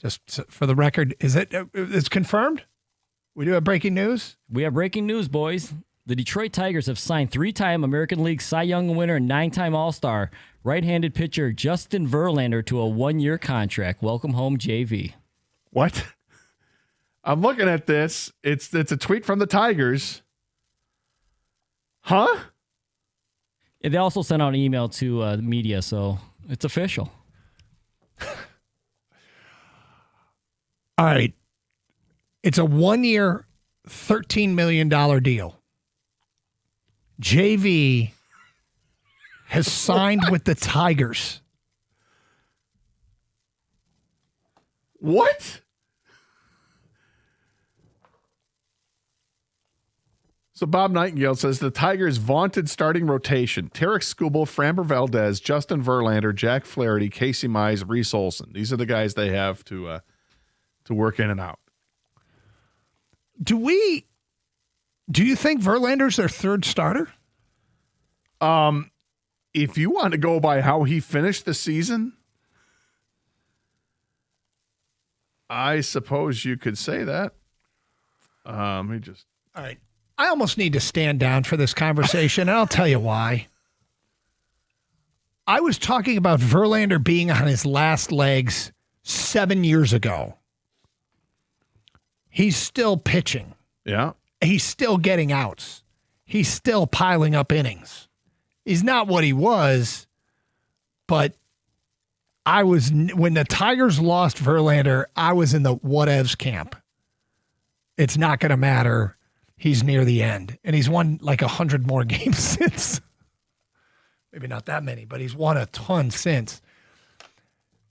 Just for the record, it's confirmed? We do have breaking news? We have breaking news, boys. The Detroit Tigers have signed 3-time American League Cy Young winner and 9-time All-Star right-handed pitcher Justin Verlander to a 1-year contract. Welcome home, JV. What? I'm looking at this. It's a tweet from the Tigers. Huh? Yeah, they also sent out an email to the media, so it's official. All right. It's a 1-year, $13 million deal. JV has signed with the Tigers. What? So Bob Nightingale says the Tigers' vaunted starting rotation: Tarek Skubal, Framber Valdez, Justin Verlander, Jack Flaherty, Casey Mize, Reese Olson. These are the guys they have to work in and out. Do you think Verlander's their third starter? If you want to go by how he finished the season, I suppose you could say that. All right. I almost need to stand down for this conversation, and I'll tell you why. I was talking about Verlander being on his last legs 7 years ago. He's still pitching. Yeah. He's still getting outs. He's still piling up innings. He's not what he was, but when the Tigers lost Verlander, I was in the whatevs camp. It's not going to matter. He's near the end, and he's won like 100 more games since. Maybe not that many, but he's won a ton since.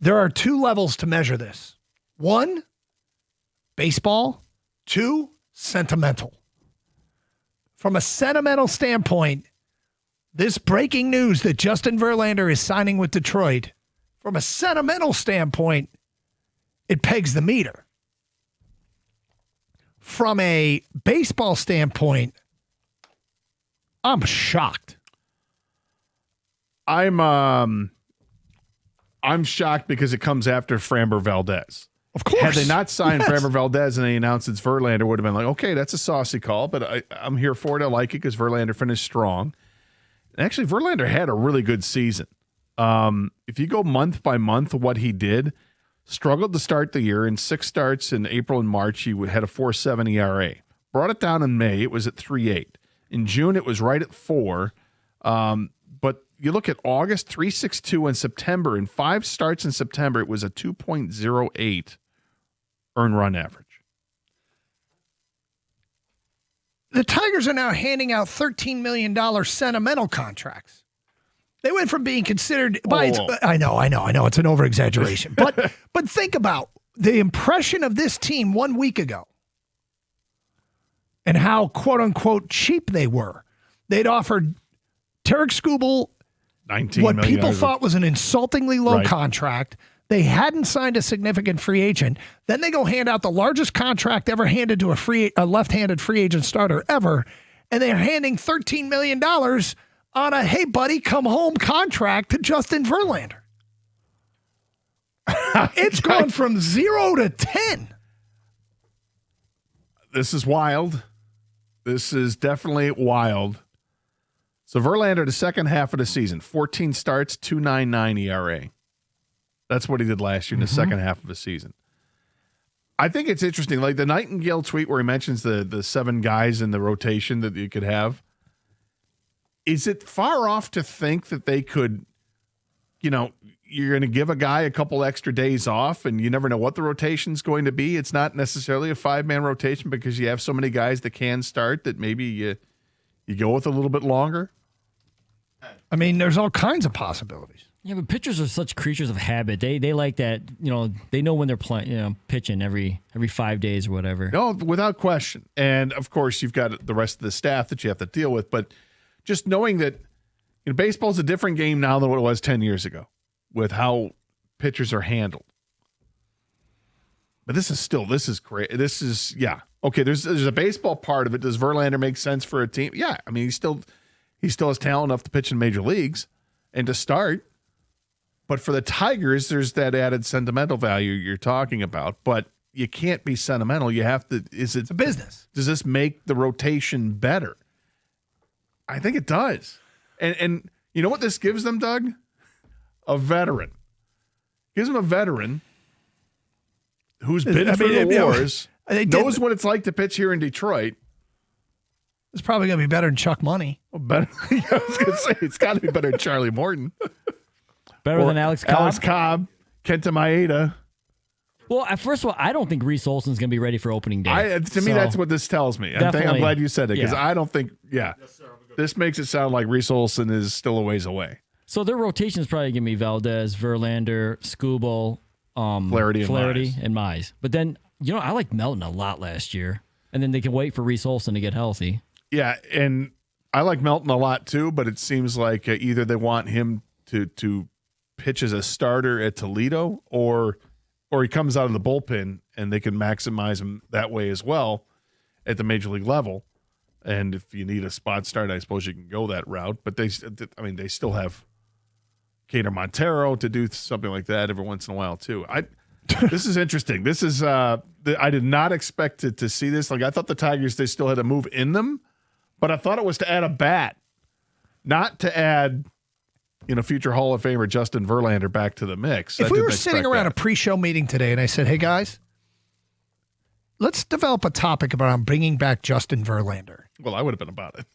There are 2 levels to measure this. 1, baseball. 2, sentimental. From a sentimental standpoint, this breaking news that Justin Verlander is signing with Detroit, from a sentimental standpoint, it pegs the meter. From a baseball standpoint, I'm shocked. I'm shocked because it comes after Framber Valdez. Of course. Had they not signed Framber Valdez and they announced it's Verlander, would have been like, okay, that's a saucy call, but I'm here for it. I like it because Verlander finished strong. And actually, Verlander had a really good season. If you go month by month, what he did, struggled to start the year. In 6 starts in April and March, he had a 4.7 ERA. Brought it down in May. It was at 3.8. In June, it was right at 4. But you look at August, 3.62. In September, in 5 starts in September, it was a 2.08 earned run average. The Tigers are now handing out $13 million sentimental contracts. They went from being considered I know it's an over-exaggeration. but think about the impression of this team 1 week ago and how quote-unquote cheap they were. They'd offered Tarek Skubal what people thought was an insultingly low contract. They hadn't signed a significant free agent. Then they go hand out the largest contract ever handed to a left-handed free agent starter ever, and they're handing $13 million on a, hey, buddy, come home contract to Justin Verlander. It's gone from 0 to 10. This is wild. This is definitely wild. So Verlander, the second half of the season, 14 starts, 2.99 ERA. That's what he did last year in the second half of the season. I think it's interesting. Like the Nightingale tweet where he mentions the 7 guys in the rotation that you could have. Is it far off to think that they could, you're going to give a guy a couple extra days off and you never know what the rotation's going to be? It's not necessarily a 5-man rotation because you have so many guys that can start that maybe you go with a little bit longer. I mean, there's all kinds of possibilities. Yeah, but pitchers are such creatures of habit. They like that, they know when they're playing, pitching every 5 days or whatever. No, without question. And of course, you've got the rest of the staff that you have to deal with. But just knowing that baseball's a different game now than what it was 10 years ago with how pitchers are handled. But this is great. This is, yeah. Okay, there's a baseball part of it. Does Verlander make sense for a team? Yeah. I mean, he still has talent enough to pitch in major leagues and to start. But for the Tigers, there's that added sentimental value you're talking about. But you can't be sentimental. You have to. It's a business. Does this make the rotation better? I think it does. And you know what this gives them, Doug? A veteran. Gives them a veteran who's been through the wars, knows what it's like to pitch here in Detroit. It's probably going to be better than Chuck Money. Well, better. I was going to say, it's got to be better than Charlie Morton. Better than Alex Cobb. Alex Cobb, Kenta Maeda. Well, first of all, I don't think Reese Olson's going to be ready for opening day. To me, that's what this tells me. I'm glad you said it because I don't think, this makes it sound like Reese Olson is still a ways away. So their rotation is probably going to be Valdez, Verlander, Skubal, Flaherty, and Mize. But then, I like Melton a lot last year. And then they can wait for Reese Olson to get healthy. Yeah, and I like Melton a lot too, but it seems like either they want him to pitch as a starter at Toledo or he comes out of the bullpen and they can maximize him that way as well at the major league level. And if you need a spot start, I suppose you can go that route. But they still have Cater Montero to do something like that every once in a while too. This is interesting. This is I did not expect to see this. Like I thought the Tigers, they still had a move in them, but I thought it was to add a bat, not to add, future Hall of Famer Justin Verlander back to the mix. If we were sitting around a pre-show meeting today and I said, "Hey guys, let's develop a topic about bringing back Justin Verlander," well, I would have been about it.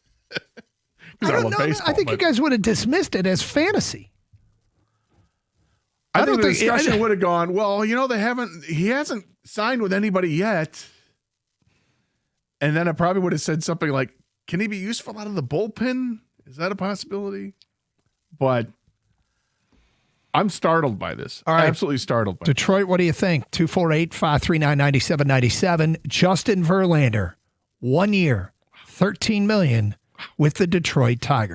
I don't know. Baseball, I think you guys would have dismissed it as fantasy. I think the discussion would have gone, well, he hasn't signed with anybody yet. And then I probably would have said something like, can he be useful out of the bullpen? Is that a possibility? But I'm startled by this. All right. Absolutely startled by Detroit, what do you think? 248-539-9797. Justin Verlander, 1 year, $13 million with the Detroit Tigers.